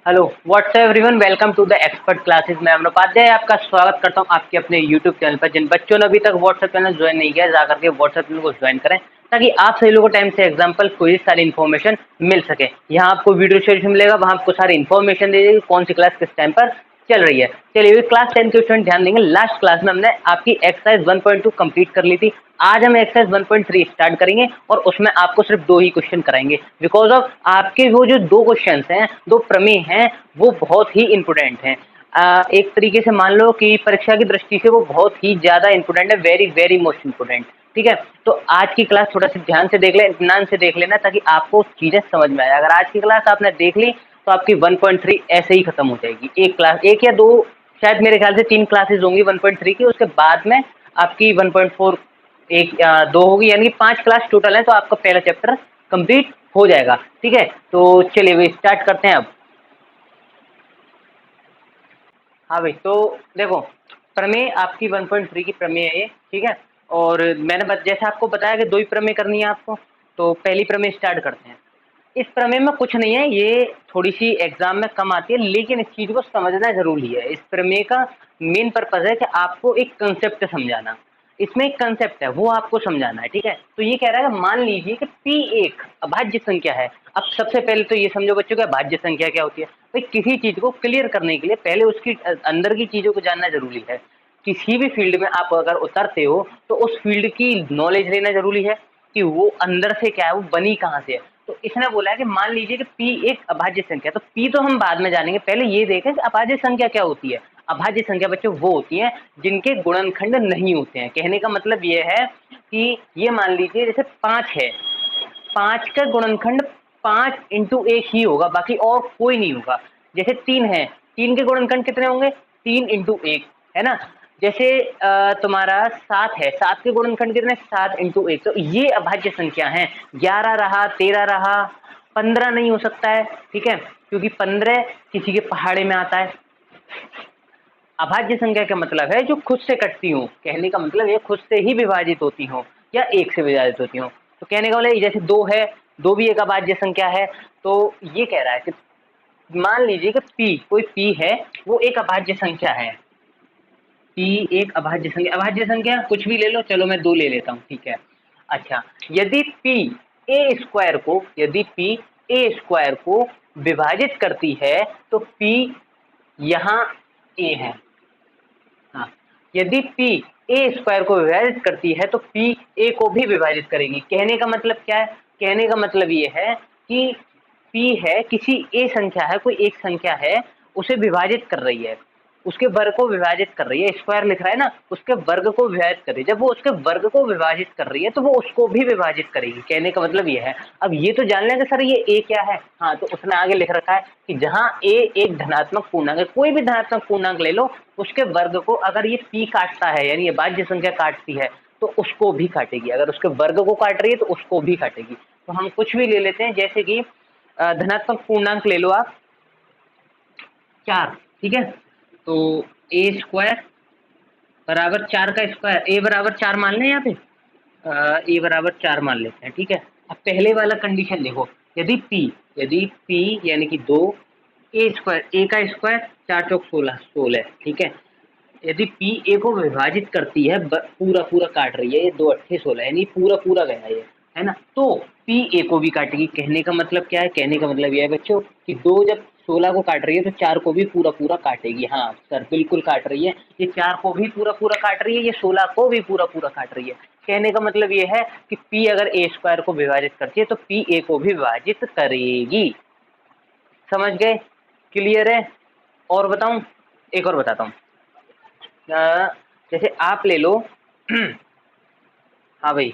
Hello what's up everyone, welcome to the expert classes. मैं अमर उपाध्याय आपका स्वागत करता हूं आपके अपने यूट्यूब चैनल पर। जिन बच्चों ने अभी तक व्हाट्सएप चैनल ज्वाइन नहीं किया, जाकर के व्हाट्सएप चैनल को ज्वाइन करें ताकि आप सभी लोगों को टाइम से एग्जाम्पल कोई सारी इन्फॉर्मेशन मिल सके। यहाँ आपको वीडियो शेड्यूल मिलेगा, वहाँ आपको सारी इन्फॉर्मेशन दे देगी कौन सी क्लास किस टाइम पर चल रही है। चलिए क्लास 10 के स्टूडेंट ध्यान देंगे। लास्ट क्लास में हमने आपकी एक्सरसाइज 1.2 कंप्लीट कर ली थी। आज हम एक्सरसाइज 1.3 स्टार्ट करेंगे और उसमें आपको सिर्फ 2 ही क्वेश्चन कराएंगे, बिकॉज ऑफ आपके वो जो 2 क्वेश्चन हैं, 2 प्रमेय हैं, वो बहुत ही इंपोर्टेंट हैं। एक तरीके से मान लो कि परीक्षा की दृष्टि से वो बहुत ही ज्यादा इंपोर्टेंट है, वेरी वेरी मोस्ट इंपोर्टेंट। ठीक है, तो आज की क्लास थोड़ा सा ध्यान से देख ले, इत्मीनान से देख लेना ताकि आपको चीजें समझ में आए। अगर आज की क्लास आपने देख ली तो आपकी 1.3 ऐसे ही खत्म हो जाएगी। एक क्लास, एक या दो, शायद मेरे ख्याल से 3 क्लासेस होंगी 1.3 की, उसके बाद में आपकी 1.4 एक या 2 होगी, यानी 5 क्लास टोटल है, तो आपका पहला चैप्टर कंप्लीट हो जाएगा। ठीक है, तो चलिए वे स्टार्ट करते हैं अब। हाँ भाई, तो देखो प्रमेय आपकी 1.3 की प्रमेय है ये। ठीक है, और मैंने जैसे आपको बताया कि 2 ही प्रमेय करनी है आपको, तो पहली प्रमेय स्टार्ट करते हैं। इस प्रमेय में कुछ नहीं है, ये थोड़ी सी एग्जाम में कम आती है, लेकिन इस चीज को समझना जरूरी है। इस प्रमेय का मेन पर्पज है कि आपको एक कंसेप्ट समझाना। इसमें एक कंसेप्ट है, वो आपको समझाना है। ठीक है, तो ये कह रहा है कि मान लीजिए कि P एक अभाज्य संख्या है। अब सबसे पहले तो ये समझो बच्चों कि अभाज्य संख्या क्या होती है। भाई किसी चीज को क्लियर करने के लिए पहले उसकी अंदर की चीजों को जानना जरूरी है। किसी भी फील्ड में आप अगर उतरते हो तो उस फील्ड की नॉलेज लेना जरूरी है कि वो अंदर से क्या है, वो बनी कहाँ से है। तो इसने बोला है कि मान लीजिए कि P एक अभाज्य संख्या, तो P तो हम बाद में जानेंगे, पहले ये देखें कि अभाज्य संख्या क्या होती है। अभाज्य संख्या बच्चों वो होती है जिनके गुणनखंड नहीं होते हैं। कहने का मतलब ये है कि ये मान लीजिए जैसे 5 है, 5 का गुणनखंड 5 इंटू 1 ही होगा, बाकी और कोई नहीं होगा। जैसे 3 है, 3 के गुणनखंड कितने होंगे, 3 इंटू 1, है ना। जैसे तुम्हारा 7 है, 7 के गुणनखंड कितने, 7 इंटू 1। तो ये अभाज्य संख्या है। 11 रहा, 13 रहा, 15 नहीं हो सकता है। ठीक है, क्योंकि 15 किसी के पहाड़े में आता है। अभाज्य संख्या का मतलब है जो खुद से कटती हो। कहने का मतलब ये खुद से ही विभाजित होती हो या 1 से विभाजित होती हो। तो कहने का मतलब जैसे 2 है, 2 भी एक अभाज्य संख्या है। तो ये कह रहा है कि मान लीजिए कि P, कोई P है, वो एक अभाज्य संख्या है। P एक अभाज्य संख्या, अभाज्य संख्या कुछ भी ले लो, चलो मैं 2 ले लेता हूँ। ठीक है, अच्छा, यदि P a स्क्वायर को, यदि P a स्क्वायर को विभाजित करती है तो P यहाँ a है। हाँ, यदि P a स्क्वायर को विभाजित करती है तो P a को भी विभाजित करेगी। कहने का मतलब क्या है, कहने का मतलब ये है कि P है, किसी a संख्या है, कोई एक संख्या है, उसे विभाजित कर रही है, उसके वर्ग को विभाजित कर रही है। स्क्वायर लिख रहा है ना, उसके वर्ग को विभाजित कर रही है। जब वो उसके वर्ग को विभाजित कर रही है तो वो उसको भी विभाजित करेगी। कहने का मतलब ये है। अब ये तो जान लें कि सर ये a क्या है। हाँ, तो उसने आगे लिख रखा है कि जहां a एक धनात्मक पूर्णांक है, कोई भी धनात्मक पूर्णांक ले लो, उसके वर्ग को अगर ये P काटता है, यानी ये भाज्य संख्या काटती है, तो उसको भी काटेगी। अगर उसके वर्ग को काट रही है तो उसको भी काटेगी। तो हम कुछ भी ले लेते हैं, जैसे कि धनात्मक पूर्णांक ले लो आप 4। ठीक है, तो a स्क्वायर बराबर 4 का स्क्वायर, a बराबर 4 मान लें, यहाँ पे a बराबर 4 मान लेते हैं। ठीक है, अब पहले वाला कंडीशन देखो, यदि p यानी कि 2, a स्क्वायर, a का स्क्वायर 4 चौक 16, 16। ठीक है, यदि P a को विभाजित करती है, पूरा पूरा काट रही है, ये 2 अट्ठे 16, यानी पूरा पूरा गया ये, है ना, तो P a को भी काटेगी। कहने का मतलब क्या है, कहने का मतलब यह है बच्चों कि 2 जब 16 को काट रही है तो 4 को भी पूरा पूरा काटेगी। हाँ सर, बिल्कुल काट रही है, ये 4 को भी पूरा पूरा काट रही है, ये 16 को भी पूरा पूरा काट रही है। कहने का मतलब ये है कि P अगर a स्क्वायर को विभाजित करती है तो P a को भी विभाजित करेगी। समझ गए, क्लियर है। और बताऊं, एक और बताता हूँ। जैसे आप ले लो हाँ भाई,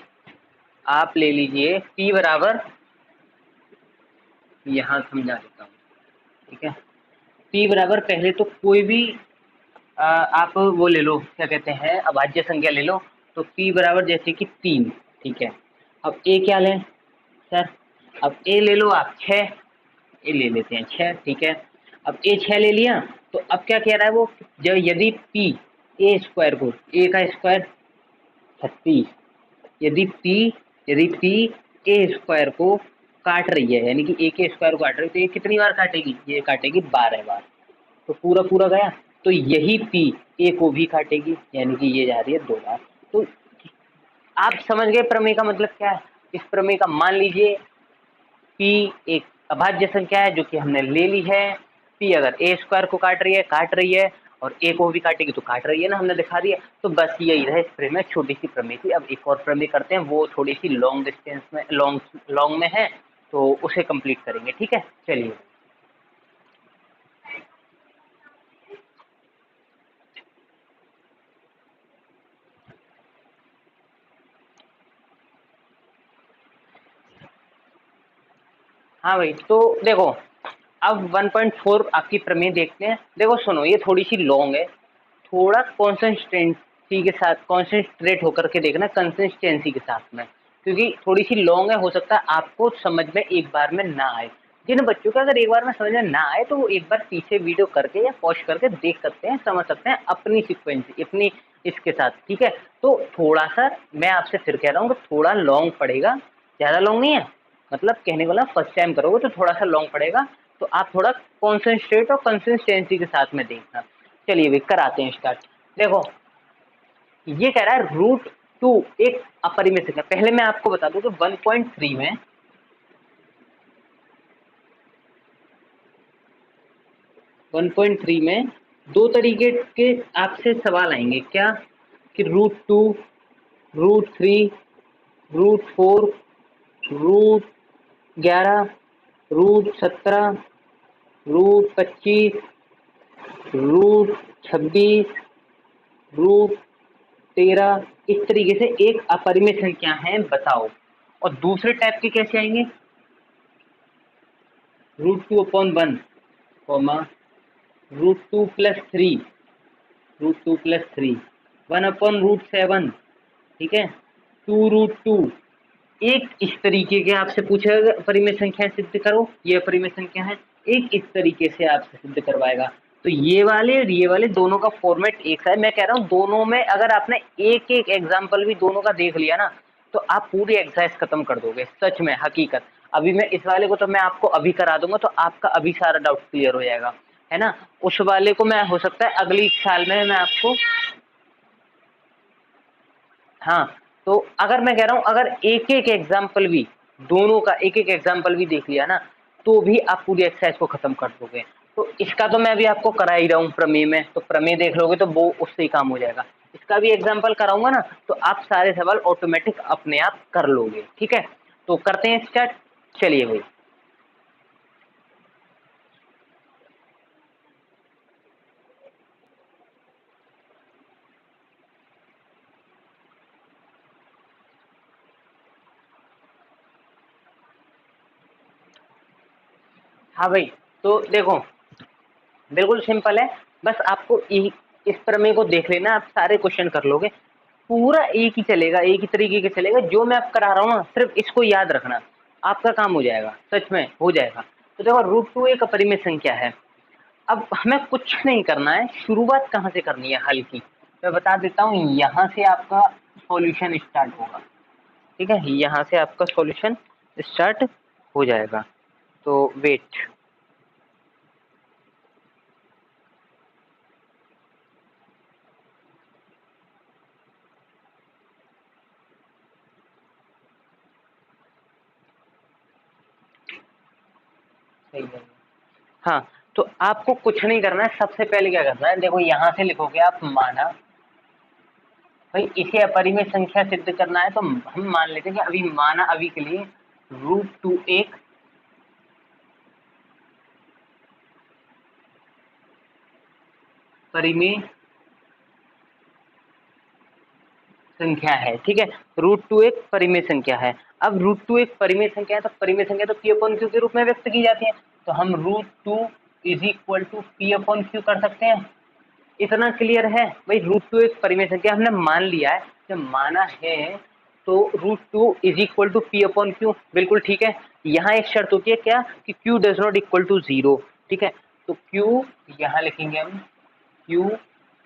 आप ले लीजिए P बराबर, यहाँ समझा देता हूँ। ठीक है, P बराबर पहले तो कोई भी आप वो ले लो, क्या कहते हैं, अभाज्य संख्या ले लो। तो P बराबर जैसे कि 3। ठीक है, अब A क्या लें सर, अब A ले लो आप 6, A ले लेते हैं 6। ठीक है, अब A 6 ले लिया, तो अब क्या कह रहा है वो, जब यदि P a स्क्वायर को, a का स्क्वायर 36, यदि P a स्क्वायर को काट रही है, यानी कि ए के स्क्वायर को काट रही है, तो ये कितनी बार काटेगी, ये काटेगी 12 बार। तो पूरा पूरा गया, तो यही पी ए को भी काटेगी, यानी कि ये जा रही है 2 बार। तो आप समझ गए प्रमेय का मतलब क्या है। इस प्रमेय का मान लीजिए पी एक अभाज्य संख्या है जो कि हमने ले ली है। पी अगर ए स्क्वायर को काट रही है और ए को भी काटेगी तो काट रही है ना, हमने दिखा दिया। तो बस यही रहे इस प्रमेय, छोटी सी प्रमेय थी। अब एक और प्रमेय करते हैं, वो थोड़ी सी लॉन्ग डिस्टेंस में लॉन्ग में है, तो उसे कंप्लीट करेंगे। ठीक है, चलिए। हाँ भाई, तो देखो अब 1.4 आपकी प्रमेय देखते हैं। देखो सुनो, ये थोड़ी सी लॉन्ग है, थोड़ा कॉन्सेंट्रेंसी के साथ कॉन्सेंट्रेट होकर के देखना, कंसिस्टेंसी के साथ में, क्योंकि थोड़ी सी लॉन्ग है, हो सकता है आपको समझ में एक बार में ना आए। जिन बच्चों को अगर एक बार में समझ में ना आए तो वो एक बार पीछे वीडियो करके या पॉज करके देख सकते हैं, समझ सकते हैं अपनी सिक्वेंसी अपनी इसके साथ। ठीक है, तो थोड़ा सा मैं आपसे फिर कह रहा हूँ कि थोड़ा लॉन्ग पड़ेगा, ज़्यादा लॉन्ग नहीं है, मतलब कहने को ना फर्स्ट टाइम करोगे तो थोड़ा सा लॉन्ग पड़ेगा, तो आप थोड़ा कॉन्सेंट्रेट और कंसिस्टेंसी के साथ में देखना। चलिए भी कराते हैं स्टार्ट। देखो ये कह रहा है √2 एक अपरिमित संख्या। पहले मैं आपको बता दूं कि 1.3 में दो तरीके के आपसे सवाल आएंगे। क्या कि √2, √3, √4, √11, √17, √25, √26, √13, इस तरीके से एक अपरिमित संख्या है, बताओ। और दूसरे टाइप के कैसे आएंगे, √2/1, √2+3, √2+3, 1/√7, ठीक है, 2√2। एक इस तरीके के आपसे पूछेगा परिमेय संख्या सिद्ध करो, ये परिमेय संख्या है। एक इस तरीके से आपसे सिद्ध करवाएगा। तो ये वाले दोनों का फॉर्मेट एक सा है। मैं कह रहा हूँ दोनों में अगर आपने एक एक एग्जाम्पल भी दोनों का देख लिया ना, तो आप पूरी एक्सरसाइज खत्म कर दोगे, सच में हकीकत। अभी मैं इस वाले को तो मैं आपको अभी करा दूंगा, तो आपका अभी सारा डाउट क्लियर हो जाएगा, है ना। उस वाले को मैं हो सकता है अगली साल में मैं आपको, हाँ, तो अगर मैं कह रहा हूँ अगर एक एक एग्जाम्पल भी दोनों का एक एक एग्जाम्पल भी देख लिया ना, तो भी आप पूरी एक्सरसाइज को खत्म कर दोगे। तो इसका तो मैं अभी आपको करा ही रहा हूँ प्रमेय में, तो प्रमेय देख लोगे तो वो उससे ही काम हो जाएगा। इसका भी एग्जाम्पल कराऊंगा ना, तो आप सारे सवाल ऑटोमेटिक अपने आप कर लोगे। ठीक है, तो करते हैं स्टार्ट। चलिए भाई। हाँ भाई, तो देखो बिल्कुल सिंपल है, बस आपको इस प्रमेय को देख लेना, आप सारे क्वेश्चन कर लोगे। पूरा एक ही चलेगा, एक ही तरीके के चलेगा। जो मैं आप करा रहा हूँ ना, सिर्फ इसको याद रखना, आपका काम हो जाएगा, सच में हो जाएगा। तो देखो √2 एक अपरिमेय संख्या है। अब हमें कुछ नहीं करना है, शुरुआत कहाँ से करनी है हल की, मैं बता देता हूँ। यहाँ से आपका सॉल्यूशन स्टार्ट होगा। ठीक है, यहाँ से आपका सॉल्यूशन स्टार्ट हो जाएगा। तो वेट, सही है। हाँ, तो आपको कुछ नहीं करना है। सबसे पहले क्या करना है, देखो यहाँ से लिखोगे आप माना, भाई इसे अपरिमेय संख्या सिद्ध करना है, तो हम मान लेते हैं कि अभी माना अभी के लिए √2 एक परिमेय संख्या है। ठीक है, √2 एक परिमेय संख्या है। अब √2 एक परिमेय संख्या है, तो परिमेय संख्या तो P/Q के रूप में व्यक्त की जाती है। तो हम √2 = P/Q कर सकते हैं। इतना क्लियर है भाई। √2 एक परिमेय संख्या हमने मान लिया है, जब माना है तो √2 P/Q, बिल्कुल ठीक है। यहाँ एक शर्त होती है क्या, कि Q does not equal to 0। ठीक है, तो Q यहाँ लिखेंगे हम, Q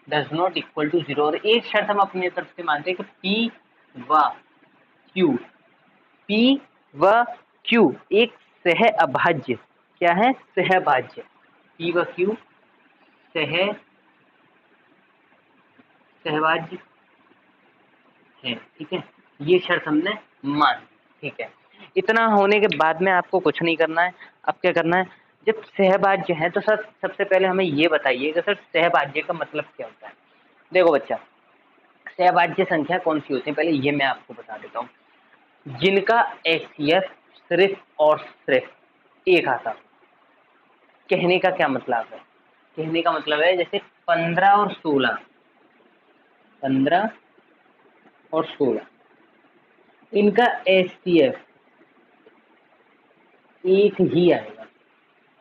does not equal to 0। और एक शर्त हम अपनी तरफ से मानते हैं कि P व Q Q एक सह अभाज्य, क्या है? सहभाज्य। P व Q सहभाज्य है, ठीक है। ये शर्त हमने मान, ठीक है। इतना होने के बाद में आपको कुछ नहीं करना है। अब क्या करना है? जब सहभाज्य है तो सर सबसे पहले हमें ये बताइए कि सर सहभाज्य का मतलब क्या होता है। देखो बच्चा, सहभाज्य संख्या कौन सी होती है पहले ये मैं आपको बता देता हूँ। जिनका HCF सिर्फ और सिर्फ एक आता। कहने का क्या मतलब है? कहने का मतलब है जैसे 15 और 16, 15 और 16 इनका HCF एक ही आएगा।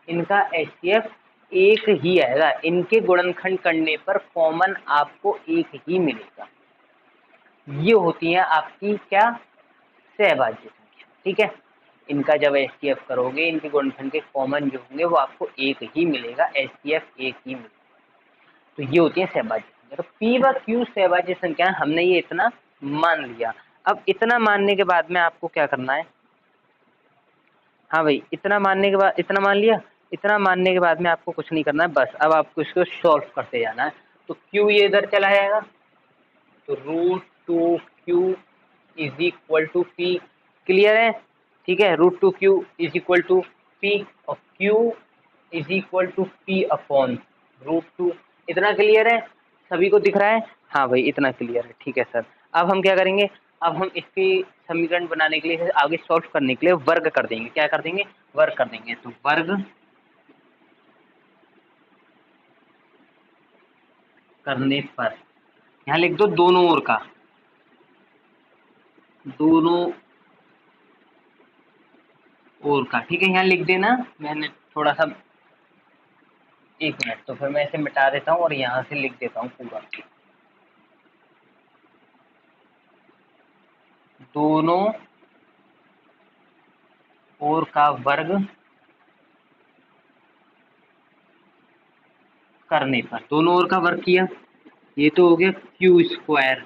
इनका HCF एक ही आएगा। इनके गुणनखंड करने पर कॉमन आपको एक ही मिलेगा। ये होती है आपकी क्या? सहभाज्य संख्या, ठीक है। इनका जब HCF करोगे, इनके गुणनखंड के कॉमन जो होंगे वो आपको एक ही मिलेगा, HCF एक ही मिलेगा। तो ये होती है सहभाज्य संख्या। तो P व Q सहभाज्य संख्या, हमने ये इतना मान लिया। अब इतना मानने के बाद में आपको क्या करना है? हाँ भाई, इतना मानने के बाद, इतना मान लिया। इतना मानने के बाद में आपको कुछ नहीं करना है, बस अब आपको इसको सॉल्व करते जाना है। तो Q ये इधर चला जाएगा, तो √2Q is equal to P। Clear है? ठीक है, √2Q is equal to P और Q is equal to P upon √2। इतना क्लियर है? सभी को दिख रहा है? हाँ भाई, इतना क्लियर है, ठीक है सर। अब हम क्या करेंगे? अब हम इसकी समीकरण बनाने के लिए, आगे सॉल्व करने के लिए वर्ग कर देंगे। क्या कर देंगे? वर्ग कर देंगे। तो वर्ग करने पर यहाँ लिख दो दोनों ओर का, दोनों ओर का, ठीक है। यहाँ लिख देना, मैंने थोड़ा सा, एक मिनट, तो फिर मैं इसे मिटा देता हूँ और यहाँ से लिख देता हूँ पूरा। दोनों ओर का वर्ग करने पर, दोनों ओर का वर्ग किया, ये तो हो गया Q square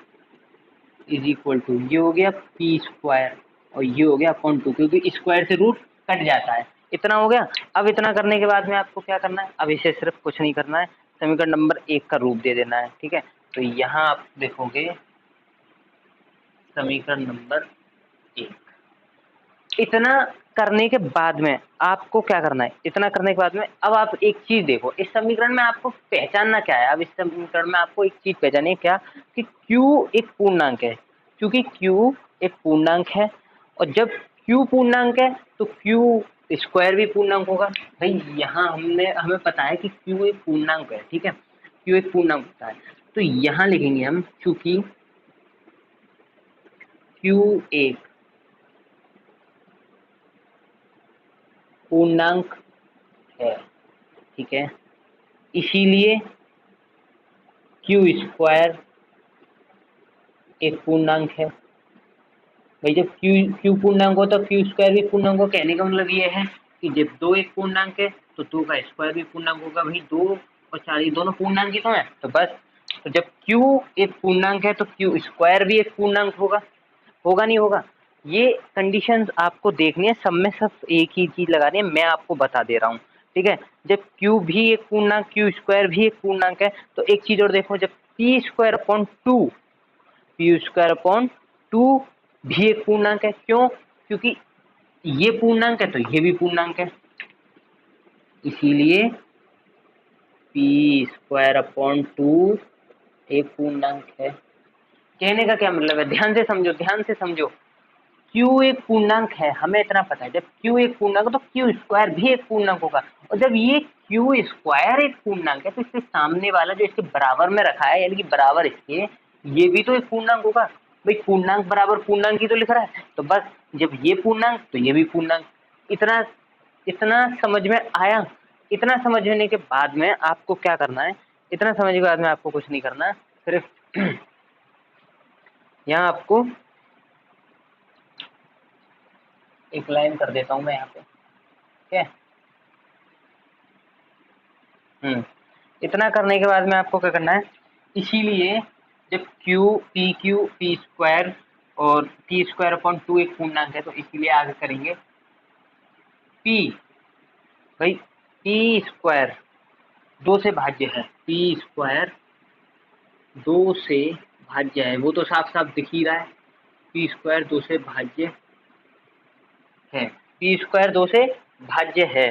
is equal to, ये हो गया पी स्क्वायर और ये हो गया अपॉन 2, क्योंकि स्क्वायर से रूट कट जाता है। इतना हो गया। अब इतना करने के बाद में आपको क्या करना है? अब इसे सिर्फ कुछ नहीं करना है, समीकरण नंबर 1 का रूप दे देना है, ठीक है। तो यहाँ आप देखोगे समीकरण नंबर 1। इतना करने के बाद में आपको क्या करना है? इतना करने के बाद में अब आप एक चीज देखो, इस समीकरण में आपको पहचानना क्या है? अब इस समीकरण में आपको एक चीज पहचानी है, क्या? कि Q एक पूर्णांक है। क्योंकि Q एक पूर्णांक है और जब Q पूर्णांक है तो Q स्क्वायर भी पूर्णांक होगा। भाई यहाँ हमें पता है कि Q एक पूर्णांक है, ठीक है। Q एक पूर्णांक होता है, तो यहाँ लिखेंगे हम, चूंकि Q एक पूर्णांक है, ठीक है, इसीलिए Q स्क्वायर एक पूर्णांक है। भाई जब Q पूर्णांक हो तो Q स्क्वायर भी पूर्णांक हो। कहने का मतलब ये है कि जब 2 एक पूर्णांक है तो 2 का स्क्वायर भी पूर्णांक होगा। भाई 2 और 4 ये दोनों पूर्णांक ही तो है, तो बस। तो जब Q एक पूर्णांक है तो Q स्क्वायर भी एक पूर्णांक होगा। होगा नहीं होगा? ये कंडीशंस आपको देखनी है, सब में सब एक ही चीज लगानी है, मैं आपको बता दे रहा हूँ, ठीक है। जब Q भी एक पूर्णांक, Q स्क्वायर भी एक पूर्णांक है, तो एक चीज और देखो, जब P square upon 2, P square upon 2 भी एक पूर्णांक है। क्यों? क्योंकि ये पूर्णांक है तो ये भी पूर्णांक है, इसीलिए P स्क्वायर अपॉन 2 एक पूर्णांक है। कहने का क्या मतलब है? ध्यान से समझो, ध्यान से समझो। Q एक पूर्णांक है, हमें इतना पता है। जब Q एक पूर्णांक है तो Q स्क्वायर भी एक पूर्णांक होगा, और जब ये Q स्क्वायर एक पूर्णांक है तो इसके सामने वाला जो इसके बराबर में रखा है, यानी कि बराबर इसके, ये भी तो एक पूर्णांक होगा। भाई पूर्णांक बराबर पूर्णांक ही तो लिख रहा है, तो बस जब ये पूर्णांक तो ये भी पूर्णांक। इतना इतना समझ में आया? इतना समझने के बाद में आपको क्या करना है? इतना समझने के बाद में आपको कुछ नहीं करना है, सिर्फ यहाँ आपको एक लाइन कर देता हूँ मैं यहाँ पे, ठीक है। इतना करने के बाद में आपको क्या करना है? इसीलिए जब पी स्क्वायर और P स्क्वायर अपॉन 2 एक पूर्णांक है, तो इसीलिए आगे करेंगे पी, भाई पी स्क्वायर 2 से भाज्य है, पी स्क्वायर 2 से भाज्य है, वो तो साफ साफ दिख ही रहा है, पी स्क्वायर 2 से भाज्य है, पी स्क्वायर 2 से भाज्य है।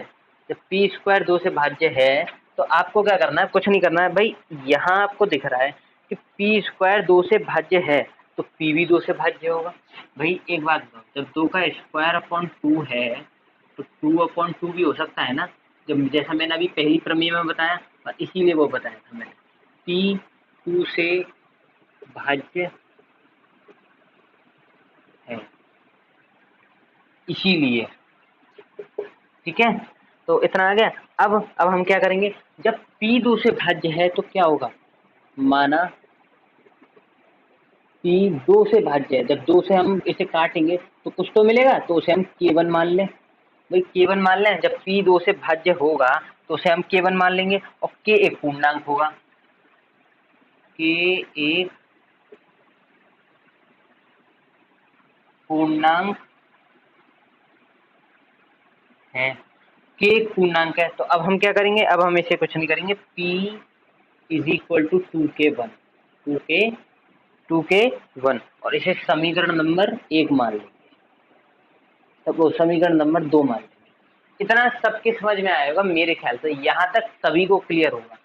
जब पी स्क्वायर 2 से भाज्य है तो आपको क्या करना है, कुछ नहीं करना है भाई, यहाँ आपको दिख रहा है कि पी स्क्वायर 2 से भाज्य है तो पी भी 2 से भाज्य होगा। भाई एक बात बताओ, जब 2 का स्क्वायर अपॉन 2 है तो 2 अपॉन 2 भी हो सकता है ना, जब जैसा मैंने अभी पहली प्रमेय में बताया, और इसीलिए वो बताया था मैंने, पी 2 से भाज्य है इसीलिए, ठीक है। तो इतना आ गया। अब हम क्या करेंगे, जब P 2 से भाज्य है तो क्या होगा, माना P 2 से भाज्य है, जब 2 से हम इसे काटेंगे तो कुछ तो मिलेगा, तो उसे हम K1 मान लें। भाई K1 मान लें, जब P 2 से भाज्य होगा तो उसे हम K1 मान लेंगे, और K एक पूर्णांक होगा, K एक पूर्णांक है, K एक पूर्णांक है। तो अब हम क्या करेंगे, अब हम इसे कुछ नहीं करेंगे, P is equal to 2K1, 2K1, और इसे समीकरण नंबर 1 मान लेंगे, तब वो समीकरण नंबर 2 मान लेंगे। इतना सबके समझ में आएगा मेरे ख्याल से, यहाँ तक सभी को क्लियर होगा।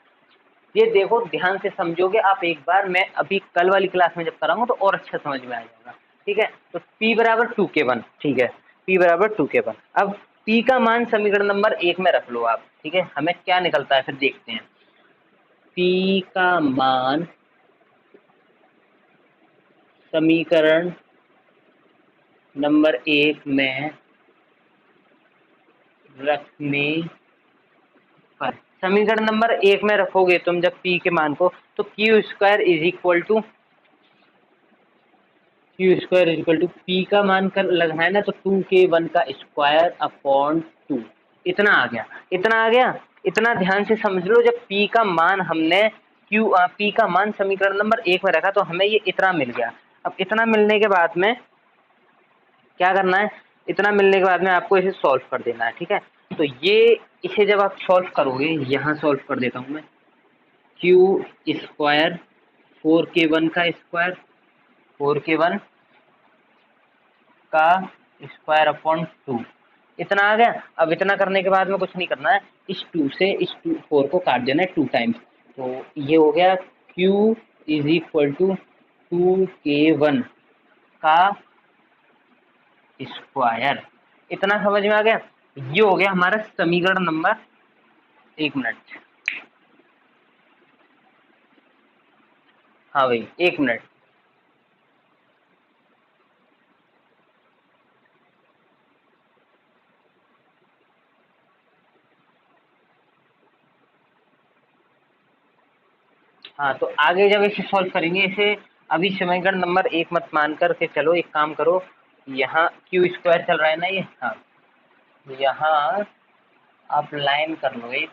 ये देखो ध्यान से समझोगे आप एक बार, मैं अभी कल वाली क्लास में जब कराऊंगा तो और अच्छा समझ में आ जाएगा, ठीक है। तो P बराबर 2K1, ठीक है, P बराबर 2K1। अब P का मान समीकरण नंबर 1 में रख लो आप, ठीक है, हमें क्या निकलता है फिर देखते हैं। P का मान समीकरण नंबर 1 में रखने पर, समीकरण नंबर 1 में रखोगे तुम जब P के मान को, तो Q square is equal to P का मान कर लगना है ना, तो 2K1 का स्क्वायर अपॉन 2, इतना आ गया, इतना आ गया। इतना ध्यान से समझ लो, जब P का मान हमने P का मान समीकरण नंबर 1 में रखा तो हमें ये इतना मिल गया। अब इतना मिलने के बाद में क्या करना है, इतना मिलने के बाद में आपको इसे सॉल्व कर देना है, ठीक है। तो ये इसे जब आप सॉल्व करोगे, यहाँ सॉल्व कर देता हूँ मैं, क्यू स्क्वायर 4K1 का स्क्वायर, 4K1 का स्क्वायर अपॉन 2, इतना आ गया। अब इतना करने के बाद में कुछ नहीं करना है, इस 2 से इस 4 को काट देना है 2 टाइम्स, तो ये हो गया Q is equal to 2K1 का स्क्वायर। इतना समझ में आ गया, ये हो गया हमारा समीकरण नंबर, 1 मिनट, हाँ भाई 1 मिनट। हाँ तो आगे जब इसे सॉल्व करेंगे, इसे अभी समीकरण नंबर 1 मत मान करके चलो, एक काम करो, यहाँ क्यू स्क्वायर चल रहा है ना ये, हाँ यहाँ आप लाइन कर लो एक,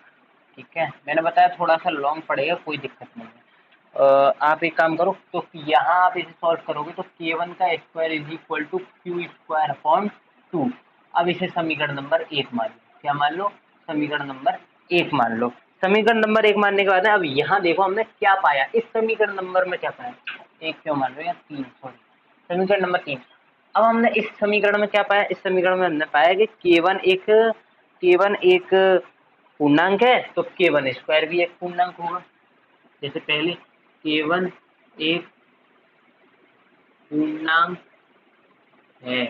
ठीक है, मैंने बताया थोड़ा सा लॉन्ग पड़ेगा, कोई दिक्कत नहीं है। आप एक काम करो, तो यहाँ आप इसे सॉल्व करोगे तो K1 का square is equal to Q square upon 2। अब इसे समीकरण नंबर 1 मान लो, क्या मान लो, समीकरण नंबर 1 मान लो। समीकरण नंबर 1 मानने के बाद अब यहाँ देखो हमने क्या पाया, इस समीकरण नंबर में क्या पाया, 1 क्यों मान लो या 3, सॉरी समीकरण नंबर 3। अब हमने इस समीकरण में क्या पाया, इस समीकरण में हमने पाया कि K1 एक पूर्णांक है, तो K1 स्क्वायर भी एक पूर्णांक होगा। जैसे पहले K1 एक पूर्णांक है,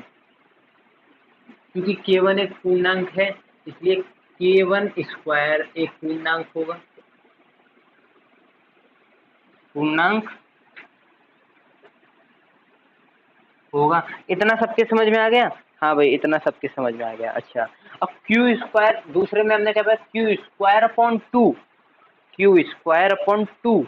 क्योंकि K1 एक पूर्णांक है इसलिए K1 स्क्वायर एक पूर्णांक होगा, पूर्णांक होगा। इतना सबके समझ में आ गया, हाँ भाई इतना सबके समझ में आ गया। अच्छा, अब क्यू स्क्वायर दूसरे में हमने क्या पाया, Q square upon 2, Q square upon 2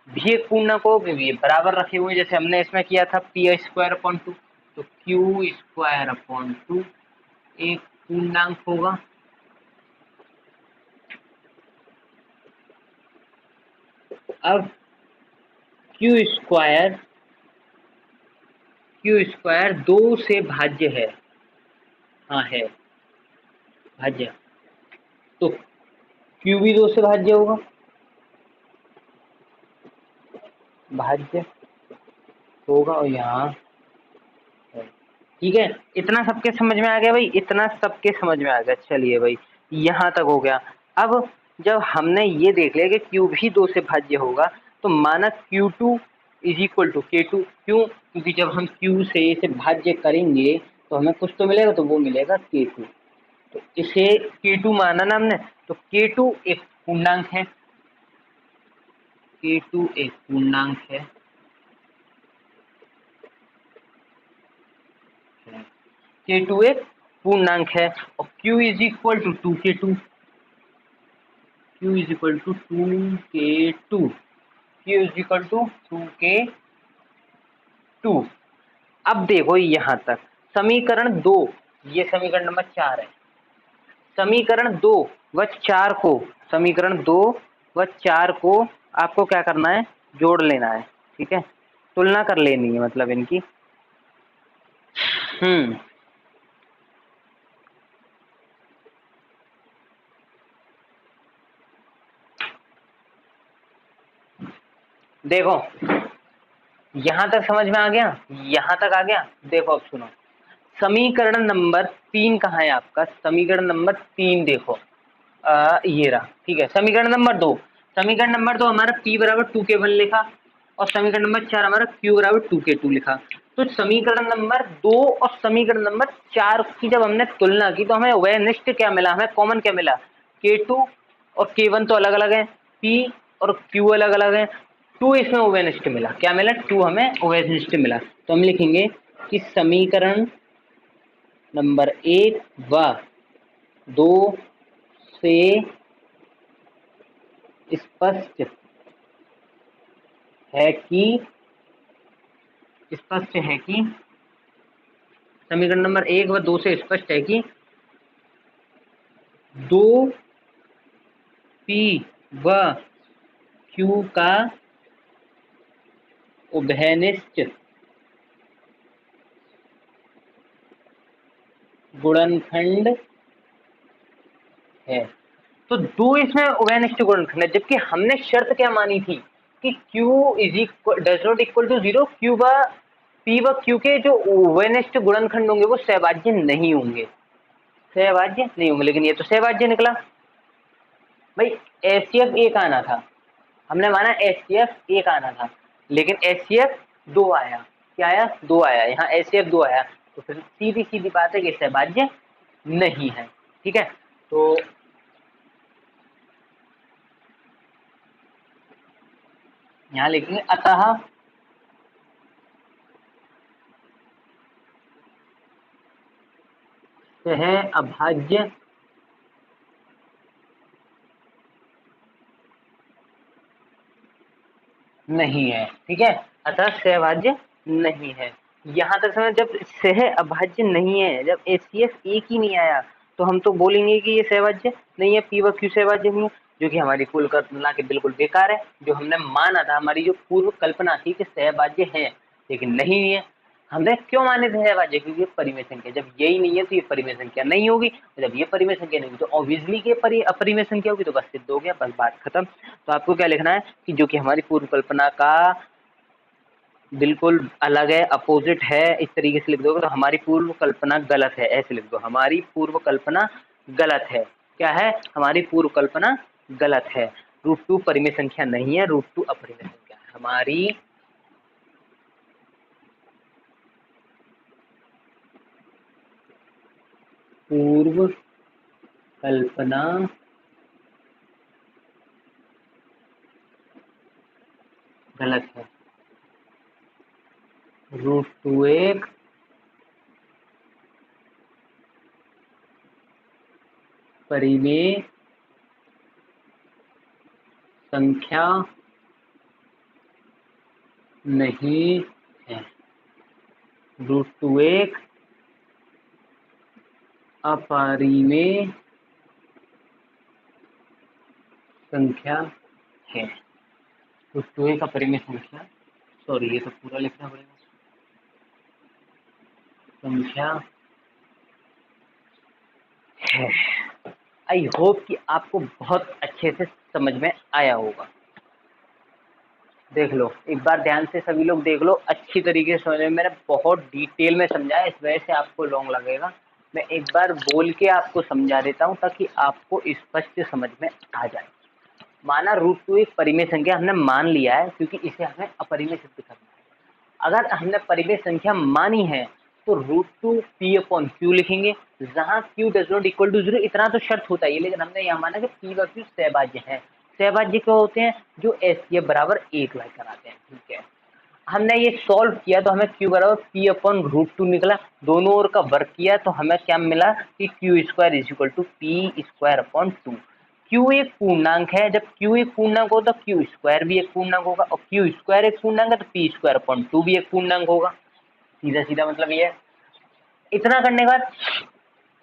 भी एक पूर्णांक को भी बराबर रखे हुए, जैसे हमने इसमें किया था पी स्क्वायर अपॉन 2, तो क्यू स्क्वायर अपॉन 2 एक पूर्णांक होगा। अब क्यू स्क्वायर 2 से भाज्य है, हाँ है, भाज्य, तो क्यू भी 2 से भाज्य होगा, भाज्य होगा और यहाँ है। ठीक है, इतना सबके समझ में आ गया भाई, इतना सबके समझ में आ गया। चलिए भाई, यहाँ तक हो गया। अब जब हमने ये देख लिया कि क्यू भी 2 से भाज्य होगा, तो माना Q2 is equal to K2। क्यों? क्योंकि जब हम Q से इसे भाज्य करेंगे तो हमें कुछ तो मिलेगा, तो वो मिलेगा K2। तो इसे K2 माना ना हमने, तो K2 एक पूर्णांक है, K2 एक पूर्णांक है। K2 एक पूर्णांक है और Q is equal to 2K2। Q is equal to 2K2। Q is equal to 2K2। अब देखो यहाँ तक समीकरण 2, ये समीकरण नंबर 4 है। समीकरण 2 व 4 को, समीकरण 2 व 4 को आपको क्या करना है, जोड़ लेना है। ठीक है, तुलना कर लेनी है मतलब इनकी। हम्म, देखो यहाँ तक समझ में आ गया, यहाँ तक आ गया। देखो अब सुनो, समीकरण नंबर 3 कहाँ है आपका, समीकरण नंबर 3 देखो, ये रहा। ठीक है, समीकरण नंबर 2, समीकरण नंबर 2 हमारा P बराबर 2K1 लिखा और समीकरण नंबर 4 हमारा Q बराबर 2K2 लिखा। तो समीकरण नंबर 2 और समीकरण नंबर 4 की जब हमने तुलना की तो हमें वयनिष्ठ क्या मिला, हमें कॉमन क्या मिला, K2 और K1 तो अलग अलग है, P और Q अलग अलग है, 2 इसमें उभयनिष्ठ मिला। क्या मिला, 2 हमें उभयनिष्ठ मिला। तो हम लिखेंगे कि समीकरण नंबर 1 व 2 से स्पष्ट है कि, स्पष्ट है कि, समीकरण नंबर 1 व 2 से स्पष्ट है कि 2P व Q का उभयनिष्ठ गुणनखंड है। तो 2 इसमें उभयनिष्ठ गुणनखंड है, जबकि हमने शर्त क्या मानी थी कि Q is equal does not equal to 0, Q व P व Q के जो उभयनिष्ठ गुणनखंड होंगे वो सहभाज्य नहीं होंगे, सहभाज्य नहीं होंगे। लेकिन ये तो सहभाज्य निकला भाई। HCF एक आना था, हमने माना HCF एक आना था, लेकिन HCF 2 आया। क्या आया, 2 आया। यहाँ HCF 2 आया, तो फिर सीधी सीधी बात है कि सहभाज्य नहीं है। ठीक है, तो यहाँ लिखेंगे अतः सह अभाज्य नहीं है। ठीक है, अतः सहभाज्य नहीं है। यहाँ तक समझ, जब सह अभाज्य नहीं है, जब HCF एक ही नहीं आया, तो हम तो बोलेंगे कि ये सहभाज्य नहीं है, P व Q सहभाज्य नहीं है, जो कि हमारी पूर्व कल्पना के बिल्कुल बेकार है। जो हमने माना था, हमारी जो पूर्व कल्पना थी कि सहभाज्य है, लेकिन नहीं है। हमने क्यों माने थे सहभाज्य, क्योंकि ये परिमेय संख्या, जब यही नहीं है तो ये परिमेय संख्या नहीं होगी, जब ये परिमेय संख्या नहीं होगी तो ऑब्वियसली ये अपरिमेय संख्या होगी। तो बस सिद्ध हो गया, बस बात खत्म। तो आपको क्या लिखना है कि जो कि हमारी पूर्व कल्पना का बिल्कुल अलग है, अपोजिट है, इस तरीके से लिख दोगे तो हमारी पूर्व कल्पना गलत है, ऐसे लिख दो, हमारी पूर्व कल्पना गलत है। क्या है, हमारी पूर्व कल्पना गलत है। √2 परिमेय संख्या नहीं है, √2 अपरिमेय संख्या है। हमारी पूर्व कल्पना गलत है, √2 एक परिमेय संख्या नहीं है, √2 एक अपरिमेय संख्या है। √2 एक अपरिमेय संख्या, सॉरी ये तो पूरा लिखना पड़ेगा, संख्या है। आई होप कि आपको बहुत अच्छे से समझ में आया होगा। देख लो एक बार ध्यान से सभी लोग देख लो, अच्छी तरीके से समझ में, मैंने बहुत डिटेल में समझाया, इस वजह से आपको लॉन्ग लगेगा। मैं एक बार बोल के आपको समझा देता हूँ ताकि आपको स्पष्ट समझ में आ जाए। माना √2 एक परिमेय संख्या हमने मान लिया है, क्योंकि इसे हमें अपरिमेय सिद्ध करना है। अगर हमने परिमेय संख्या मानी है तो √2 p/q लिखेंगे, जहाँ q does not equal to 0। इतना तो शर्त होता है, लेकिन हमने यहाँ माना कि p/q सहभाज्य है। सहभाज्य क्या होते हैं? जो एस बराबर 1 लेकर आते हैं। ठीक है, हमने ये सॉल्व किया तो हमें q बराबर p/√2 निकला। दोनों ओर का वर्ग किया तो हमें क्या मिला कि q² is equal to p²/2। q एक पूर्णांक है, जब q एक पूर्णांक हो तो q² भी एक पूर्णांक होगा, और q² एक पूर्णांक है तो p²/2 भी एक पूर्णांक होगा। सीधा सीधा मतलब ये है। इतना करने के बाद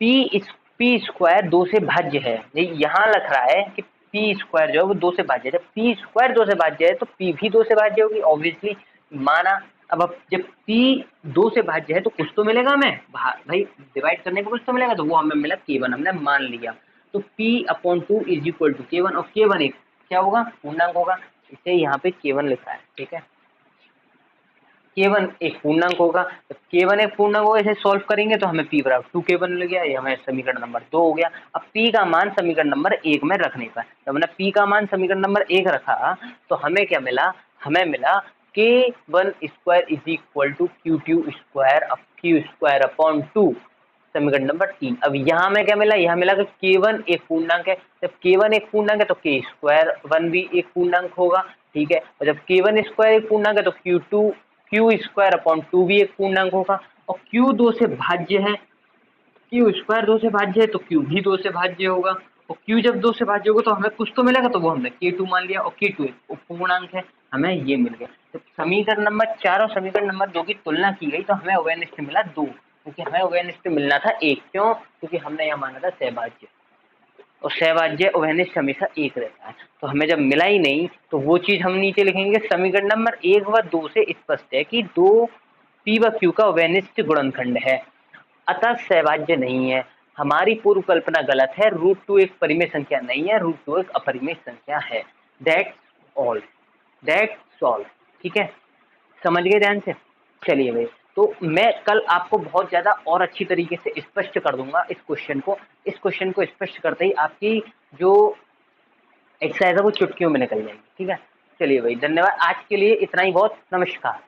p² 2 से भाज्य है, यहाँ लिख रहा है कि p² जो है वो 2 से भाज्य है। जब p² 2 से भाज्य है तो p भी 2 से भाज्य होगी, ऑब्वियसली माना। अब जब p 2 से भाज्य है तो कुछ तो मिलेगा हमें, भाई डिवाइड करने को कुछ तो मिलेगा, तो वो हमें मिला k1, हमने मान लिया। तो p/2 is equal to k1, और k1 एक क्या होगा? पूर्णांक होगा, इसे यहाँ पे k1 लिखा है। ठीक है, k1 एक पूर्णांक होगा, तो k1 एक पूर्णांक होगा, इसे सॉल्व करेंगे तो हमें p बराबर 2k1 मिल गया। ये हमें समीकरण नंबर 2 हो गया। अब p का मान समीकरण नंबर 1 में रखने का, जब हमने p का मान समीकरण नंबर 1 रखा तो हमें क्या मिला? हमें मिला k1² is equal to q²/2 समीकरण नंबर 3। अब यहाँ में क्या मिला? यहाँ मिला कि k1 एक पूर्णांक है, जब k1 एक पूर्णांक है तो k²1 भी एक पूर्णांक होगा। ठीक है, और जब k1² एक पूर्णांक है तो q²/2 भी एक पूर्णांक होगा, और q 2 से भाज्य है, q² 2 से भाज्य है तो q भी 2 से भाज्य होगा, और q जब 2 से भाज्य होगा तो हमें कुछ तो मिलेगा, तो वो हमने k2 मान लिया, और k2 एक उपपूर्णांक है, हमें ये मिल गया। तो समीकरण नंबर 4 और समीकरण नंबर 2 की तुलना की गई तो हमें उभयनिष्ठ मिला 2, क्योंकि हमें उभयनिष्ठ मिलना था 1। क्यों? क्योंकि हमने यहाँ माना था सहभाज्य, और सहभाज्य उभयनिष्ठ हमेशा 1 रहता है। तो हमें जब मिला ही नहीं तो वो चीज हम नीचे लिखेंगे। समीकरण नंबर 1 व 2 से स्पष्ट है कि 2 p/q का उभयनिष्ठ गुणनखंड है, अतः सहभाज्य नहीं है। हमारी पूर्व कल्पना गलत है, √2 एक परिमेय संख्या नहीं है, √2 एक अपरिमेय संख्या है। That's all, that's all. ठीक है, समझ गए ध्यान से? चलिए भाई, तो मैं कल आपको बहुत ज़्यादा और अच्छी तरीके से स्पष्ट कर दूंगा इस क्वेश्चन को। इस क्वेश्चन को स्पष्ट करते ही आपकी जो एक्सरसाइज है वो चुटकियों में निकल जाएगी। ठीक है, चलिए भाई, धन्यवाद। आज के लिए इतना ही बहुत। नमस्कार।